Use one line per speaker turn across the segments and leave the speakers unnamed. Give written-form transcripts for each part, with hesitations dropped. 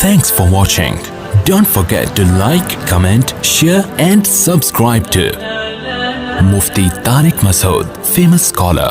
Thanks for watching. Don't forget to like, comment, share and subscribe to Mufti Tariq Masood, famous scholar.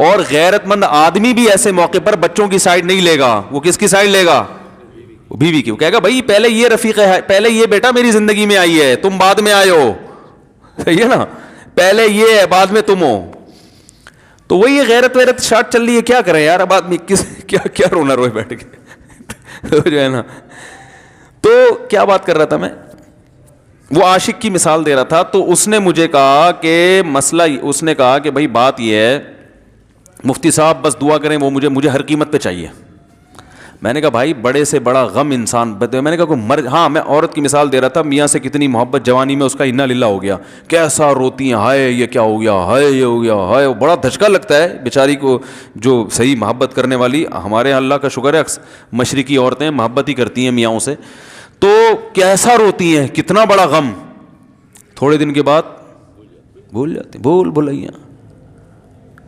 اور غیرت مند آدمی بھی ایسے موقع پر بچوں کی سائڈ نہیں لے گا. وہ کس کی سائڈ لے گا؟ بیوی کی. وہ کہے گا بھائی پہلے یہ رفیق ہے, پہلے یہ بیٹا میری زندگی میں آئی ہے, تم بعد میں آئے ہو, صحیح ہے نا, پہلے یہ ہے بعد میں تم ہو. تو وہی یہ غیرت ویرت شارٹ چل رہی ہے, کیا کریں یار اب آدمی کیا رونا روئے بیٹھ کے تو جو ہے نا. تو کیا بات کر رہا تھا میں, وہ عاشق کی مثال دے رہا تھا. تو اس نے مجھے کہا کہ مسئلہ, اس نے کہا کہ بھائی بات یہ ہے مفتی صاحب بس دعا کریں, وہ مجھے ہر قیمت پہ چاہیے. میں نے کہا بھائی بڑے سے بڑا غم انسان, میں نے کہا کوئی ہاں میں عورت کی مثال دے رہا تھا, میاں سے کتنی محبت جوانی میں اس کا انا للہ ہو گیا, کیسا روتی ہیں, ہائے یہ کیا ہو گیا, ہائے یہ ہو گیا, ہائے. بڑا دھچکا لگتا ہے بیچاری کو, جو صحیح محبت کرنے والی. ہمارے اللہ کا شکر ہے مشرقی عورتیں محبت ہی کرتی ہیں میاں سے, تو کیسا روتی ہیں, کتنا بڑا غم. تھوڑے دن کے بعد بھول جاتی, بھلائیاں.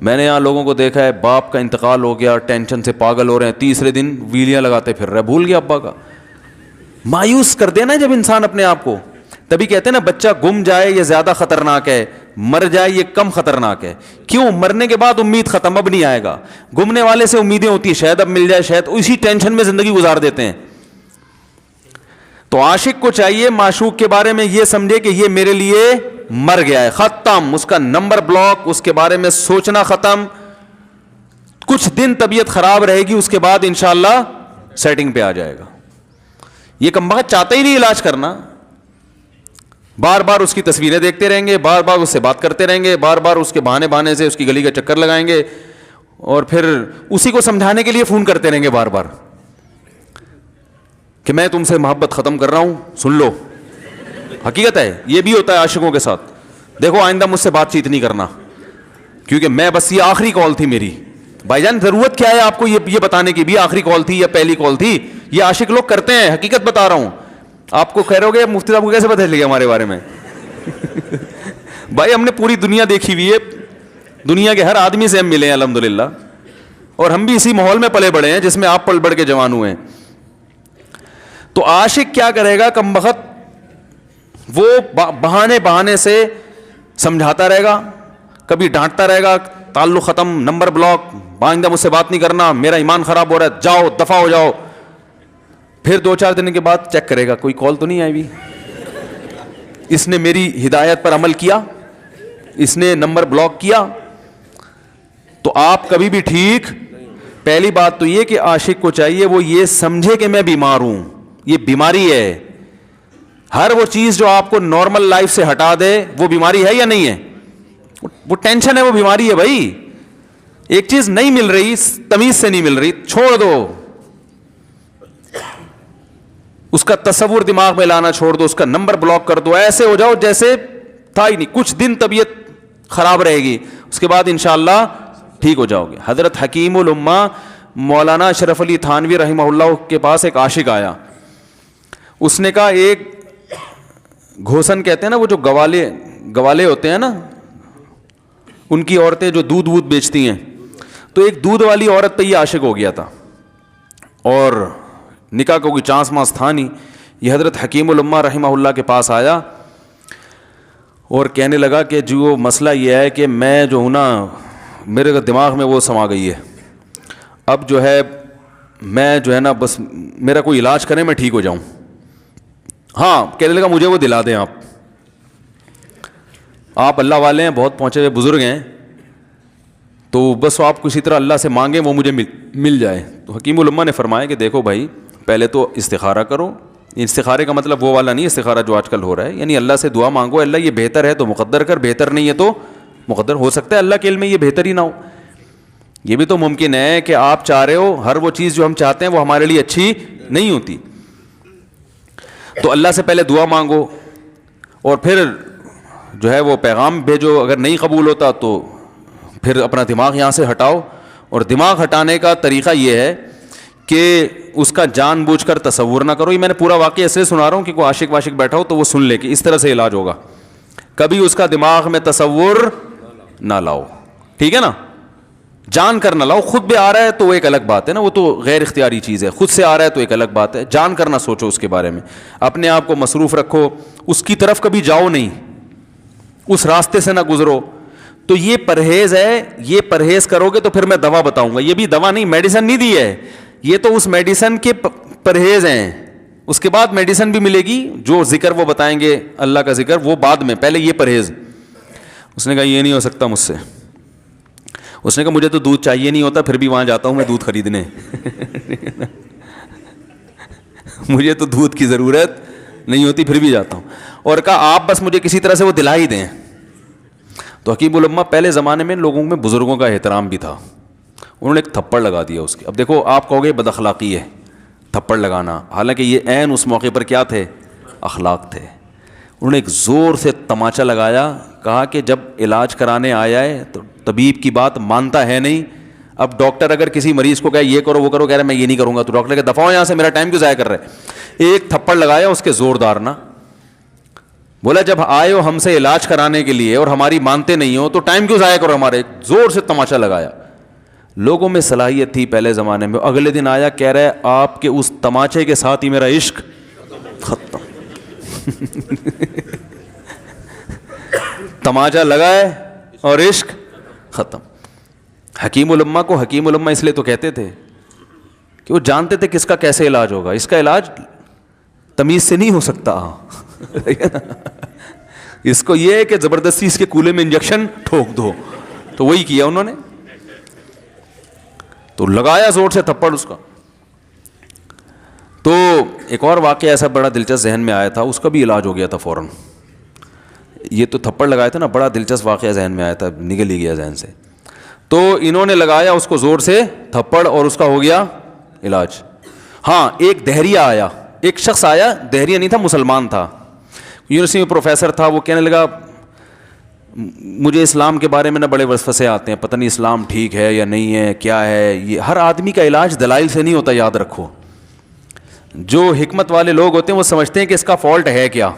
میں نے یہاں لوگوں کو دیکھا ہے, باپ کا انتقال ہو گیا, ٹینشن سے پاگل ہو رہے ہیں, تیسرے دن ویلیاں لگاتے پھر رہے, بھول گیا ابا کا. مایوس کر دینا جب انسان اپنے آپ کو. تبھی کہتے ہیں نا بچہ گم جائے یہ زیادہ خطرناک ہے, مر جائے یہ کم خطرناک ہے. کیوں؟ مرنے کے بعد امید ختم, اب نہیں آئے گا. گمنے والے سے امیدیں ہوتی ہیں شاید اب مل جائے, شاید اسی ٹینشن میں زندگی گزار دیتے ہیں. تو عاشق کو چاہیے معشوق کے بارے میں یہ سمجھے کہ یہ میرے لیے مر گیا ہے, ختم, اس کا نمبر بلاک, اس کے بارے میں سوچنا ختم. کچھ دن طبیعت خراب رہے گی, اس کے بعد انشاءاللہ سیٹنگ پہ آ جائے گا. یہ کمبخت چاہتا ہی نہیں علاج کرنا, بار بار اس کی تصویریں دیکھتے رہیں گے, بار بار اس سے بات کرتے رہیں گے, بار بار اس کے بہانے سے اس کی گلی کا چکر لگائیں گے, اور پھر اسی کو سمجھانے کے لیے فون کرتے رہیں گے بار بار کہ میں تم سے محبت ختم کر رہا ہوں, سن لو. حقیقت ہے یہ بھی ہوتا ہے عاشقوں کے ساتھ. دیکھو آئندہ مجھ سے بات چیت نہیں کرنا کیونکہ میں بس یہ آخری کال تھی میری. بھائی جان ضرورت کیا ہے آپ کو یہ بتانے کی بھی آخری کال تھی یا پہلی کال تھی؟ یہ عاشق لوگ کرتے ہیں, حقیقت بتا رہا ہوں. آپ کو کہہ رہے ہو گے مفتی صاحب کو کیسے پتہ چل گیا ہمارے بارے میں بھائی ہم نے پوری دنیا دیکھی ہوئی ہے, دنیا کے ہر آدمی سے ہم ملے ہیں الحمدللہ, اور ہم بھی اسی ماحول میں پلے بڑے ہیں جس میں آپ پل بڑھ کے جوان ہوئے ہیں. تو عاشق کیا کرے گا کمبخت, وہ بہانے سے سمجھاتا رہے گا, کبھی ڈانٹتا رہے گا, تعلق ختم, نمبر بلاک, آئندہ مجھ سے بات نہیں کرنا, میرا ایمان خراب ہو رہا ہے, جاؤ دفع ہو جاؤ. پھر 2-4 دن کے بعد چیک کرے گا کوئی کال تو نہیں آئی بھی, اس نے میری ہدایت پر عمل کیا, اس نے نمبر بلاک کیا. تو آپ کبھی بھی ٹھیک. پہلی بات تو یہ کہ عاشق کو چاہیے وہ یہ سمجھے کہ میں بیمار ہوں, یہ بیماری ہے. ہر وہ چیز جو آپ کو نارمل لائف سے ہٹا دے وہ بیماری ہے یا نہیں ہے؟ وہ ٹینشن ہے, وہ بیماری ہے بھائی. ایک چیز نہیں مل رہی, تمیز سے نہیں مل رہی, چھوڑ دو, اس کا تصور دماغ میں لانا چھوڑ دو, اس کا نمبر بلاک کر دو, ایسے ہو جاؤ جیسے تھا ہی نہیں. کچھ دن طبیعت خراب رہے گی, اس کے بعد انشاءاللہ ٹھیک ہو جاؤ گے. حضرت حکیم الامہ مولانا اشرف علی تھانوی رحمہ اللہ کے پاس ایک عاشق آیا. اس نے کہا ایک گھوسن کہتے ہیں نا, وہ جو گوالے ہوتے ہیں نا, ان کی عورتیں جو دودھ بیچتی ہیں, تو ایک دودھ والی عورت پہ یہ عاشق ہو گیا تھا, اور نکاح کا کوئی چانس مانس تھا نہیں. یہ حضرت حکیم الامہ رحمہ اللہ کے پاس آیا اور کہنے لگا کہ جو مسئلہ یہ ہے کہ میں جو ہوں نا, میرے دماغ میں وہ سما گئی ہے, اب جو ہے میں جو ہے نا بس میرا کوئی علاج کریں میں ٹھیک ہو جاؤں. ہاں کہنے لگا مجھے وہ دلا دیں آپ اللہ والے ہیں, بہت پہنچے ہوئے بزرگ ہیں, تو بس آپ کسی طرح اللہ سے مانگیں وہ مجھے مل جائے. تو حکیم الامہ نے فرمایا کہ دیکھو بھائی پہلے تو استخارہ کرو. استخارے کا مطلب وہ والا نہیں استخارہ جو آج کل ہو رہا ہے, یعنی اللہ سے دعا مانگو, اللہ یہ بہتر ہے تو مقدر کر, بہتر نہیں ہے تو مقدر. ہو سکتا ہے اللہ کے علم میں یہ بہتر ہی نہ ہو, یہ بھی تو ممکن ہے کہ آپ چاہ رہے ہو ہر وہ چیز جو ہم چاہتے ہیں وہ ہمارے لیے اچھی نہیں ہوتی. تو اللہ سے پہلے دعا مانگو اور پھر جو ہے وہ پیغام بھیجو. اگر نہیں قبول ہوتا تو پھر اپنا دماغ یہاں سے ہٹاؤ. اور دماغ ہٹانے کا طریقہ یہ ہے کہ اس کا جان بوجھ کر تصور نہ کرو. یہ میں نے پورا واقعہ ایسے سنا رہا ہوں کہ کوئی عاشق واشق بیٹھا ہو تو وہ سن لے کہ اس طرح سے علاج ہوگا. کبھی اس کا دماغ میں تصور نہ لاؤ, ٹھیک ہے نا, جان کر نہ لاؤ. خود بھی آ رہا ہے تو وہ ایک الگ بات ہے نا, وہ تو غیر اختیاری چیز ہے. خود سے آ رہا ہے تو ایک الگ بات ہے. جان کر نہ سوچو اس کے بارے میں, اپنے آپ کو مصروف رکھو, اس کی طرف کبھی جاؤ نہیں, اس راستے سے نہ گزرو. تو یہ پرہیز ہے, یہ پرہیز کرو گے تو پھر میں دوا بتاؤں گا. یہ بھی دوا نہیں, میڈیسن نہیں دی ہے, یہ تو اس میڈیسن کے پرہیز ہیں. اس کے بعد میڈیسن بھی ملے گی, جو ذکر وہ بتائیں گے اللہ کا ذکر وہ بعد میں, پہلے یہ پرہیز. اس نے کہا یہ نہیں ہو سکتا مجھ سے. اس نے کہا مجھے تو دودھ چاہیے نہیں ہوتا, پھر بھی وہاں جاتا ہوں میں دودھ خریدنے. مجھے تو دودھ کی ضرورت نہیں ہوتی, پھر بھی جاتا ہوں. اور کہا آپ بس مجھے کسی طرح سے وہ دلا ہی دیں. تو حکیم الامہ پہلے زمانے میں لوگوں میں بزرگوں کا احترام بھی تھا, انہوں نے ایک تھپڑ لگا دیا اس کے. اب دیکھو آپ کہو گے بد اخلاقی ہے تھپڑ لگانا, حالانکہ یہ عین اس موقع پر کیا تھے, اخلاق تھے. انہوں نے ایک زور سے تماچا لگایا, کہا کہ جب علاج کرانے آیا ہے تو طبیب کی بات مانتا ہے نہیں. اب ڈاکٹر اگر کسی مریض کو کہے یہ کرو وہ کرو, کہہ رہے میں یہ نہیں کروں گا, تو ڈاکٹر کہ دفعہ یہاں سے, میرا ٹائم کیوں ضائع کر رہے. ایک تھپڑ لگایا اس کے زوردار نا, بولا جب آئے ہو ہم سے علاج کرانے کے لیے اور ہماری مانتے نہیں ہو تو ٹائم کیوں ضائع کرو ہمارے. زور سے تماچا لگایا. لوگوں میں صلاحیت تھی پہلے زمانے میں. اگلے دن آیا کہہ رہا ہے آپ کے اس تماچے کے ساتھ ہی میرا عشق ختم. تماچا لگائے اور عشق ختم. حکیم الامہ کو حکیم الامہ اس لیے تو کہتے تھے کہ وہ جانتے تھے کس کا کیسے علاج ہوگا. اس کا علاج تمیز سے نہیں ہو سکتا. اس کو یہ ہے کہ زبردستی اس کے کولے میں انجیکشن ٹھوک دو, تو وہی کیا انہوں نے. تو لگایا زور سے تھپڑ اس کا. تو ایک اور واقعہ ایسا بڑا دلچسپ ذہن میں آیا تھا, اس کا بھی علاج ہو گیا تھا فوراً. یہ تو تھپڑ لگایا تھا نا, بڑا دلچسپ واقعہ ذہن میں آیا تھا, نکل ہی گیا ذہن سے. تو انہوں نے لگایا اس کو زور سے تھپڑ اور اس کا ہو گیا علاج. ہاں ایک دہریہ آیا, ایک شخص آیا, دہریہ نہیں تھا مسلمان تھا, یونیورسٹی میں پروفیسر تھا. وہ کہنے لگا مجھے اسلام کے بارے میں نہ بڑے وسوسے آتے ہیں, پتہ نہیں اسلام ٹھیک ہے یا نہیں ہے, کیا ہے یہ. ہر آدمی کا علاج دلائل سے نہیں ہوتا, یاد رکھو. جو حکمت والے لوگ ہوتے ہیں وہ سمجھتے ہیں کہ اس کا فالٹ ہے کیا,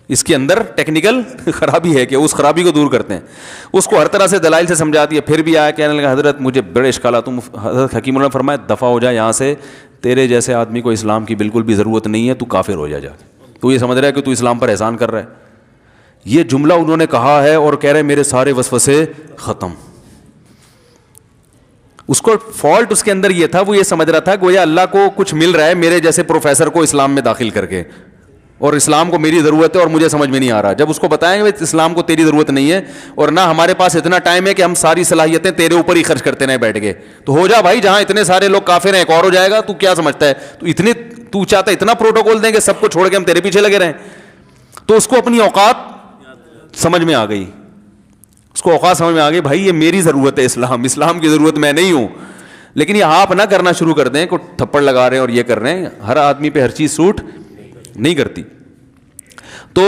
اس کے اندر ٹیکنیکل خرابی ہے کیا, اس خرابی کو دور کرتے ہیں. اس کو ہر طرح سے دلائل سے سمجھا دیا. پھر بھی آیا کہنے لگا حضرت مجھے بڑے اشکالات. حضرت حکیم اللہ نے فرمایا دفع ہو جا یہاں سے, تیرے جیسے آدمی کو اسلام کی بالکل بھی ضرورت نہیں ہے, تو کافر ہو جا. تو یہ سمجھ رہا ہے کہ تو اسلام پر احسان کر رہا ہے. یہ جملہ انہوں نے کہا ہے اور کہہ رہے میرے سارے وسوسے ختم. اس کو فالٹ اس کے اندر یہ تھا, وہ یہ سمجھ رہا تھا گویا اللہ کو کچھ مل رہا ہے میرے جیسے پروفیسر کو اسلام میں داخل کر کے, اور اسلام کو میری ضرورت ہے اور مجھے سمجھ میں نہیں آ رہا. جب اس کو بتائیں گے اسلام کو تیری ضرورت نہیں ہے اور نہ ہمارے پاس اتنا ٹائم ہے کہ ہم ساری صلاحیتیں تیرے اوپر ہی خرچ کرتے رہیں بیٹھ کے, تو ہو جا بھائی, جہاں اتنے سارے لوگ کافر ہیں ایک اور ہو جائے گا. تو کیا سمجھتا ہے, تو چاہتا ہے اتنا پروٹوکول دیں کہ سب کو چھوڑ کے ہم تیرے پیچھے لگے رہیں. تو اس کو اپنی اوقات سمجھ میں آ گئی, اس کو اوقات سمجھ میں آ گئی, بھائی یہ میری ضرورت ہے اسلام کی ضرورت میں نہیں ہوں. لیکن یہ آپ نہ کرنا شروع کر دیں کہ تھپڑ لگا رہے ہیں اور یہ کر رہے ہیں. ہر آدمی پہ ہر چیز سوٹ نہیں کرتی. تو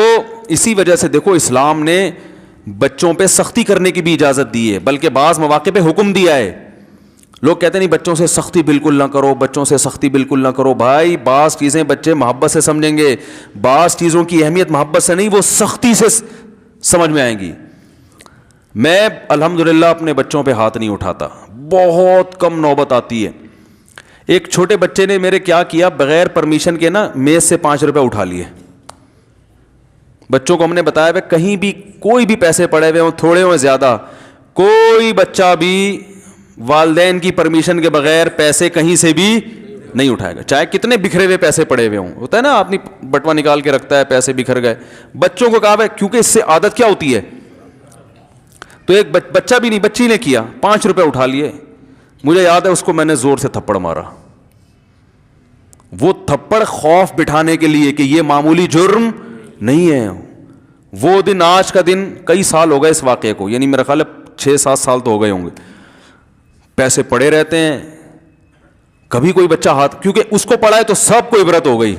اسی وجہ سے دیکھو اسلام نے بچوں پہ سختی کرنے کی بھی اجازت دی ہے, بلکہ بعض مواقع پہ حکم دیا ہے. لوگ کہتے ہیں نہیں بچوں سے سختی بالکل نہ کرو, بچوں سے سختی بالکل نہ کرو. بھائی بعض چیزیں بچے محبت سے سمجھیں گے, بعض چیزوں کی اہمیت محبت سے نہیں, وہ سختی سے سمجھ میں آئیں گی. میں الحمدللہ اپنے بچوں پہ ہاتھ نہیں اٹھاتا, بہت کم نوبت آتی ہے. ایک چھوٹے بچے نے میرے کیا کیا, بغیر پرمیشن کے نا میز سے 5 روپے اٹھا لیے. بچوں کو ہم نے بتایا کہ کہیں بھی کوئی بھی پیسے پڑے ہوئے ہوں, تھوڑے ہوں زیادہ, کوئی بچہ بھی والدین کی پرمیشن کے بغیر پیسے کہیں سے بھی نہیں اٹھائے گا, چاہے کتنے بکھرے ہوئے پیسے پڑے ہوئے ہوں. ہوتا ہے نا آدمی بٹوا نکال کے رکھتا ہے, پیسے بکھر گئے. بچوں کو کہا ہے کیونکہ اس سے عادت کیا ہوتی ہے. تو ایک بچہ بھی نہیں, بچی نے کیا, 5 روپے اٹھا لیے. مجھے یاد ہے اس کو میں نے زور سے تھپڑ مارا. وہ تھپڑ خوف بٹھانے کے لیے کہ یہ معمولی جرم نہیں ہے. وہ دن, آج کا دن کئی سال ہو گئے اس واقعے کو, یعنی میرا خیال ہے 6-7 سال تو ہو گئے ہوں گے. پیسے پڑے رہتے ہیں, کبھی کوئی بچہ ہاتھ, کیونکہ اس کو پڑا ہے تو سب کو عبرت ہو گئی.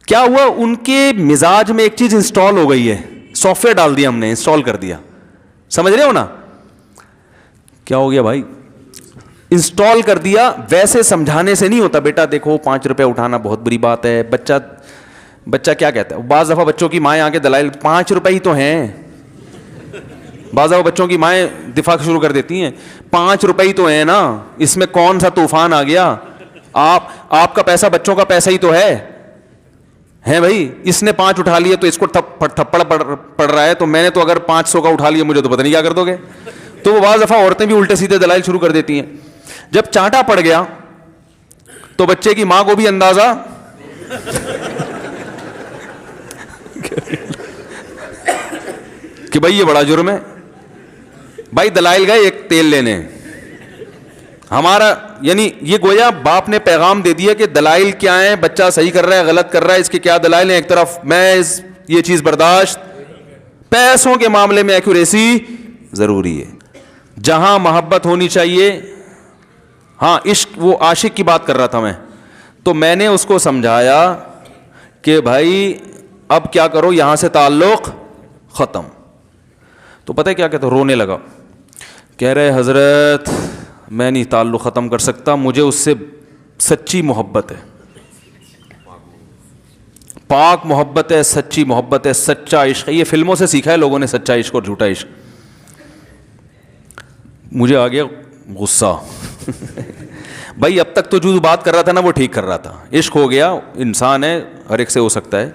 کیا ہوا, ان کے مزاج میں ایک چیز انسٹال ہو گئی ہے, سافٹ ویئر ڈال دیا ہم نے, انسٹال کر دیا. سمجھ رہے ہو نا کیا ہو گیا بھائی, انسٹال کر دیا. ویسے سمجھانے سے نہیں ہوتا, بیٹا دیکھو 5 روپے اٹھانا بہت بری بات ہے. بچہ کیا کہتا ہے, بعض دفعہ بچوں کی مائیں آگے دلائل 5 روپے ہی تو ہیں. بعض دفعہ بچوں کی مائیں دفاع شروع کر دیتی ہیں, 5 روپے ہی تو ہیں نا, اس میں کون سا طوفان آ گیا. آپ کا پیسہ بچوں کا پیسہ ہی تو ہے. ہے بھائی, اس نے 5 اٹھا لیا تو اس کو تھپڑ پڑ رہا ہے, تو میں نے تو اگر 500 کا اٹھا لیا مجھے تو پتہ نہیں کیا کر دو گے. تو وہ بعض دفعہ عورتیں بھی الٹے سیدھے دلائل شروع کر دیتی ہیں. جب چانٹا پڑ گیا تو بچے کی ماں کو بھی اندازہ کہ بھائی یہ بڑا جرم ہے. بھائی دلائل گئے ایک تیل لینے, ہمارا یعنی یہ گویا باپ نے پیغام دے دیا کہ دلائل کیا ہیں, بچہ صحیح کر رہا ہے غلط کر رہا ہے, اس کے کیا دلائل ہیں. ایک طرف محض یہ چیز برداشت, پیسوں کے معاملے میں ایکوریسی ضروری ہے. جہاں محبت ہونی چاہیے, ہاں عشق, وہ عاشق کی بات کر رہا تھا میں, تو میں نے اس کو سمجھایا کہ بھائی اب کیا کرو, یہاں سے تعلق ختم. تو پتہ ہے کیا کہتا, رونے لگا, کہہ رہے حضرت میں نہیں تعلق ختم کر سکتا, مجھے اس سے سچی محبت ہے, پاک محبت ہے, سچی محبت ہے, سچا عشق ہے. یہ فلموں سے سیکھا ہے لوگوں نے, سچا عشق اور جھوٹا عشق. مجھے آ گیا غصہ. بھائی اب تک تو جو بات کر رہا تھا نا وہ ٹھیک کر رہا تھا, عشق ہو گیا, انسان ہے, ہر ایک سے ہو سکتا ہے.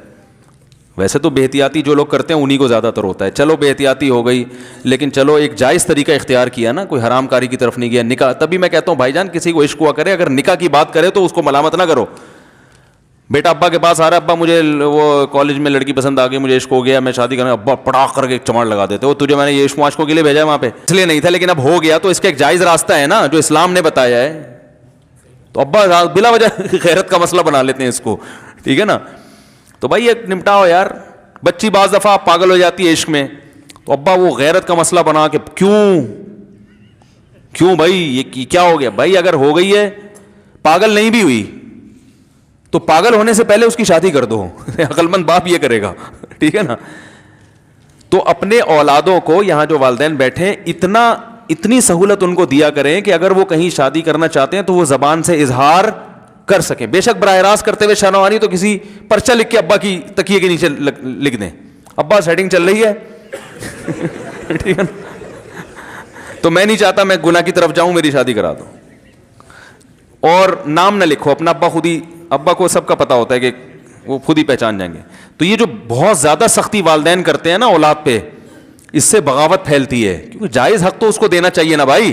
ویسے تو بے احتیاطی جو لوگ کرتے ہیں انہی کو زیادہ تر ہوتا ہے. چلو بے احتیاطی ہو گئی, لیکن چلو ایک جائز طریقہ اختیار کیا نا, کوئی حرام کاری کی طرف نہیں گیا. نکاح, تبھی میں کہتا ہوں بھائی جان کسی کو عشق ہوا کرے, اگر نکاح کی بات کرے تو اس کو ملامت نہ کرو. بیٹا ابا کے پاس آ رہا ہے, ابا مجھے وہ کالج میں لڑکی پسند آ گئی, مجھے عشق ہو گیا, میں شادی کرنا, ابا پڑاخ کر کے چماڑ لگا دیتے ہو, تجھے میں نے یہ عشق معاشقوں کے لیے بھیجا ہے وہاں پہ, اس لیے نہیں تھا, لیکن اب ہو گیا تو اس کا ایک جائز راستہ ہے نا جو اسلام نے بتایا ہے. تو ابا بلا وجہ غیرت کا مسئلہ بنا لیتے ہیں اس کو, ٹھیک ہے نا. تو بھائی ایک نمٹاؤ یار. بچی بعض دفعہ پاگل ہو جاتی ہے عشق میں, تو ابا وہ غیرت کا مسئلہ بنا کے کیوں بھائی یہ کیا ہو گیا. بھائی اگر ہو گئی ہے, پاگل نہیں بھی ہوئی تو پاگل ہونے سے پہلے اس کی شادی کر دو. عقل مند باپ یہ کرے گا, ٹھیک ہے نا. تو اپنے اولادوں کو, یہاں جو والدین بیٹھے, اتنی سہولت ان کو دیا کریں کہ اگر وہ کہیں شادی کرنا چاہتے ہیں تو وہ زبان سے اظہار کر سکیں. بے شک براہ راست کرتے ہوئے شرم آ رہی تو کسی پرچہ لکھ کے ابا کی تکیے کے نیچے لکھ دیں, ابا سیٹنگ چل رہی ہے, ٹھیک ہے نا. تو میں نہیں چاہتا میں گناہ کی طرف جاؤں, میری شادی کرا دو. اور نام نہ لکھو اپنا, ابا خود ہی, ابا کو سب کا پتا ہوتا ہے کہ وہ خود ہی پہچان جائیں گے. تو یہ جو بہت زیادہ سختی والدین کرتے ہیں نا اولاد پہ, اس سے بغاوت پھیلتی ہے, کیونکہ جائز حق تو اس کو دینا چاہیے نا بھائی.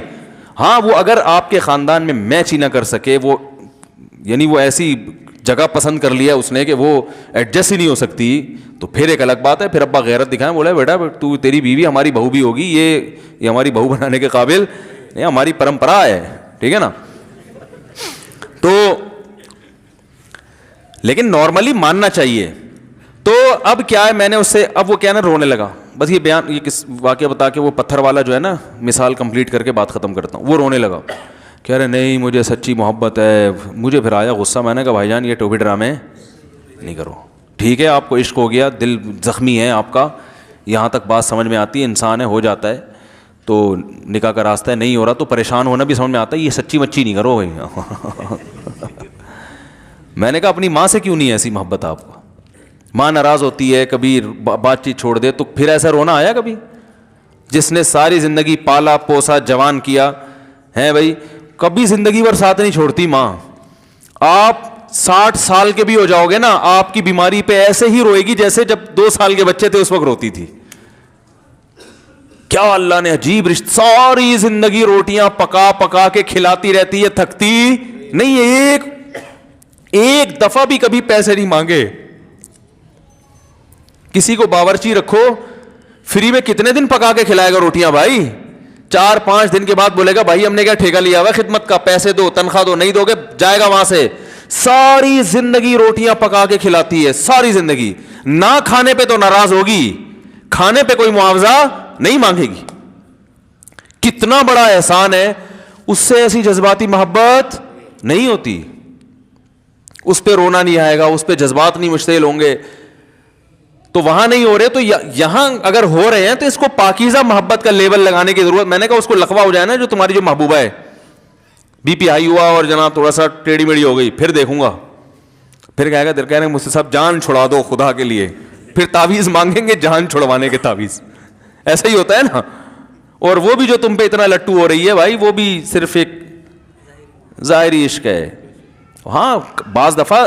ہاں وہ اگر آپ کے خاندان میں میچ ہی نہ کر سکے, وہ یعنی وہ ایسی جگہ پسند کر لیا اس نے کہ وہ ایڈجسٹ ہی نہیں ہو سکتی, تو پھر ایک الگ بات ہے. پھر ابا غیرت دکھائیں, بولا بیٹا تو تیری بیوی ہماری بہو بھی ہوگی, یہ ہماری بہو بنانے کے قابل, یہ ہماری پرمپرا ہے, ٹھیک ہے نا. تو لیکن نارملی ماننا چاہیے. تو اب کیا ہے, میں نے اس سے, اب وہ کیا نا رونے لگا. بس یہ بیان, یہ کس واقعہ بتا کے وہ پتھر والا جو ہے نا مثال کمپلیٹ کر کے بات ختم کرتا ہوں. وہ رونے لگا, کہہ رہے نہیں مجھے سچی محبت ہے. مجھے پھر آیا غصہ, میں نے کہا بھائی جان یہ ٹوپی ڈرامے نہیں کرو. ٹھیک ہے آپ کو عشق ہو گیا, دل زخمی ہے آپ کا, یہاں تک بات سمجھ میں آتی ہے, انسان ہے, ہو جاتا ہے, تو نکاح کا راستہ ہے, نہیں ہو رہا تو پریشان ہونا بھی سمجھ میں آتا ہے, یہ سچی مچی نہیں کرو بھائی. میں نے کہا اپنی ماں سے کیوں نہیں ایسی محبت آپ کو, ماں ناراض ہوتی ہے, کبھی بات چیت چھوڑ دے تو پھر ایسا رونا آیا کبھی؟ جس نے ساری زندگی پالا پوسا جوان کیا ہے بھائی, کبھی زندگی بھر ساتھ نہیں چھوڑتی ماں. آپ 60 سال کے بھی ہو جاؤ گے نا, آپ کی بیماری پہ ایسے ہی روئے گی جیسے جب 2 سال کے بچے تھے اس وقت روتی تھی. کیا اللہ نے عجیب رشتہ, ساری زندگی روٹیاں پکا پکا کے کھلاتی رہتی ہے, تھکتی نہیں ہے, ایک دفعہ بھی کبھی پیسے نہیں مانگے. کسی کو باورچی رکھو, فری میں کتنے دن پکا کے کھلائے گا روٹیاں بھائی؟ 4-5 دن کے بعد بولے گا بھائی ہم نے کیا ٹھیکہ لیا ہوا خدمت کا, پیسے دو, تنخواہ دو, نہیں دو گے جائے گا وہاں سے. ساری زندگی روٹیاں پکا کے کھلاتی ہے, ساری زندگی. نہ کھانے پہ تو ناراض ہوگی, کھانے پہ کوئی معاوضہ نہیں مانگے گی. کتنا بڑا احسان ہے, اس سے ایسی جذباتی محبت نہیں ہوتی. اس پہ رونا نہیں آئے گا, اس پہ جذبات نہیں مشتعل ہوں گے. تو وہاں نہیں ہو رہے, تو یہاں اگر ہو رہے ہیں تو اس کو پاکیزہ محبت کا لیبل لگانے کی ضرورت. میں نے کہا اس کو لقبہ ہو جائے نا جو تمہاری جو محبوبہ ہے, بی پی ہائی ہوا اور جناب تھوڑا سا ٹیڑھی میڑھی ہو گئی, پھر دیکھوں گا, پھر کہے گا دل کہہ رہے مجھ سے سب جان چھڑا دو خدا کے لیے, پھر تعویذ مانگیں گے جان چھڑوانے کے تعویذ. ایسا ہی ہوتا ہے نا. اور وہ بھی جو تم پہ اتنا لٹو ہو رہی ہے بھائی, وہ بھی صرف ایک ظاہری عشق ہے. ہاں بعض دفعہ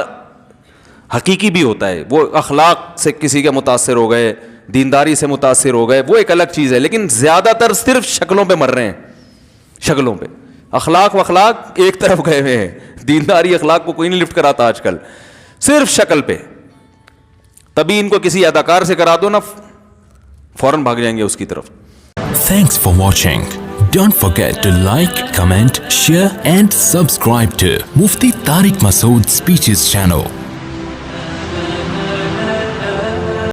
حقیقی بھی ہوتا ہے. وہ اخلاق سے کسی کے متاثر ہو گئے, دینداری سے متاثر ہو گئے, وہ ایک الگ چیز ہے, لیکن زیادہ تر صرف شکلوں پہ مر رہے ہیں, شکلوں پہ. اخلاق و اخلاق ایک طرف گئے ہوئے ہیں, دینداری اخلاق کو کوئی نہیں لفٹ کراتا آج کل, صرف شکل پہ. تبھی ان کو کسی اداکار سے کرا دو نا, فوراً بھاگ جائیں گے اس کی طرف.
Thanks for watching. Don't forget to like, comment, share and subscribe to Mufti Tariq Masood Speeches channel.